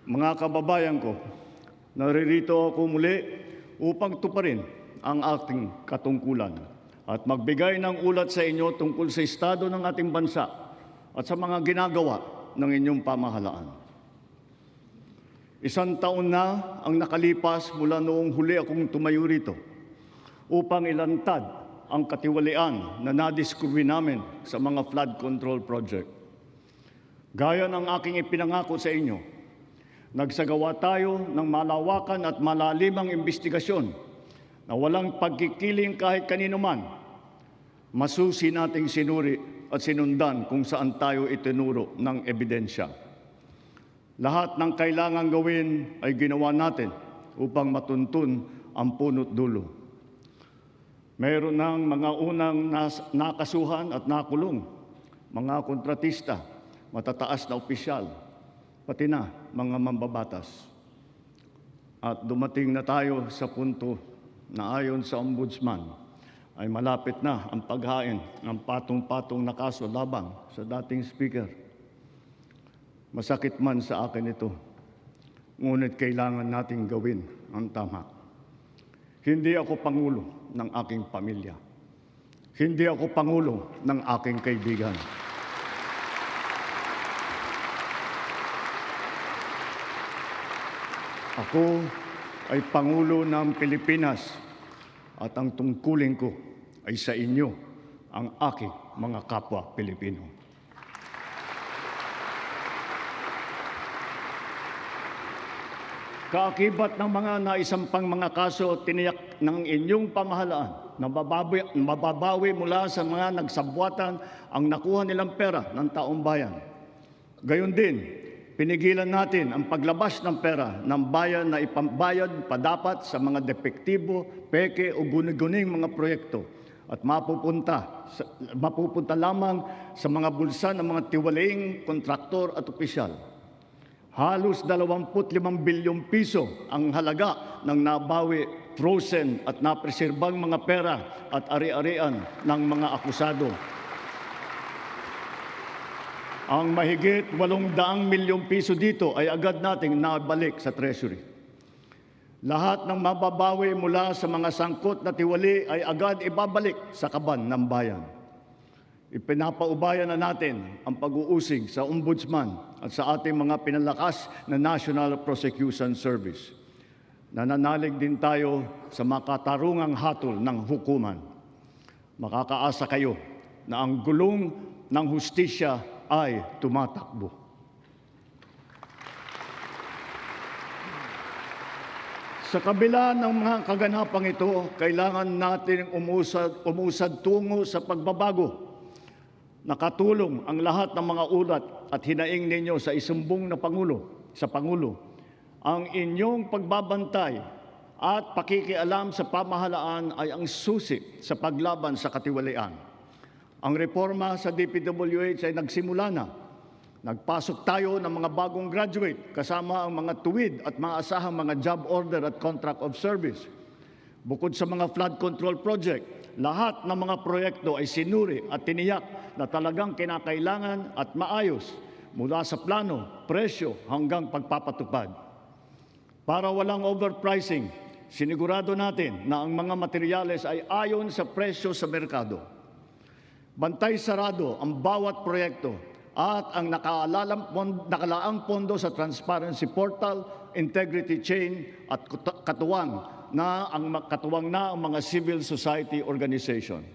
Mga kababayan ko, naririto ako muli upang tuparin ang ating katungkulan at magbigay ng ulat sa inyo tungkol sa estado ng ating bansa at sa mga ginagawa ng inyong pamahalaan. Isang taon na ang nakalipas mula noong huli akong tumayo rito upang ilantad ang katiwalian na nadiskubre namin sa mga flood control project. Gaya ng aking ipinangako sa inyo, nagsagawa tayo ng malawakan at malalimang investigasyon na walang pagkikiling kahit kanino man. Masusi nating sinuri at sinundan kung saan tayo itinuro ng ebidensya. Lahat ng kailangang gawin ay ginawa natin upang matuntun ang punot dulo. Mayroon ng mga unang nakasuhan at nakulong, mga kontratista, matataas na opisyal, pati na mga mambabatas. At dumating na tayo sa punto na ayon sa Ombudsman ay malapit na ang paghain ng patong-patong na kaso laban sa dating speaker. Masakit man sa akin ito, ngunit kailangan nating gawin ang tama. Hindi ako pangulo ng aking pamilya. Hindi ako pangulo ng aking kaibigan. Ako ay Pangulo ng Pilipinas at ang tungkulin ko ay sa inyo, ang aking mga kapwa Pilipino. Kaakibat ng mga naisampang mga kaso tiniyak ng inyong pamahalaan na mababawi mula sa mga nagsabwatan ang nakuha nilang pera ng taong bayan. Gayon din, pinigilan natin ang paglabas ng pera ng bayan na ipambayad pa dapat sa mga depektibo, peke o guni-guning mga proyekto at mapupunta lamang sa mga bulsa ng mga tiwalaing kontraktor at opisyal. Halos 25 bilyong piso ang halaga ng nabawi, frozen at napreserbang mga pera at ari-arian ng mga akusado. Ang mahigit 800 milyong piso dito ay agad nating nabalik sa Treasury. Lahat ng mababawi mula sa mga sangkot na tiwali ay agad ibabalik sa kaban ng bayan. Ipinapaubayan na natin ang pag-uusig sa Ombudsman at sa ating mga pinalakas na National Prosecution Service. Nananalig din tayo sa makatarungang hatol ng hukuman. Makakaasa kayo na ang gulong ng hustisya ay tumatakbo. Sa kabila ng mga kaganapang ito, kailangan natin umusad tungo sa pagbabago. Nakatulong ang lahat ng mga ulat at hinaing ninyo sa isumbong na Pangulo. Ang inyong pagbabantay at pakikialam sa pamahalaan ay ang susi sa paglaban sa katiwalian. Ang reforma sa DPWH ay nagsimula na. Nagpasok tayo ng mga bagong graduate kasama ang mga tuwid at maasahang mga job order at contract of service. Bukod sa mga flood control project, lahat ng mga proyekto ay sinuri at tiniyak na talagang kinakailangan at maayos mula sa plano, presyo hanggang pagpapatupad. Para walang overpricing, sinigurado natin na ang mga materyales ay ayon sa presyo sa merkado. Bantay sarado ang bawat proyekto at ang nakalaang pondo sa transparency portal, integrity chain at katuwang na ang mga civil society organization.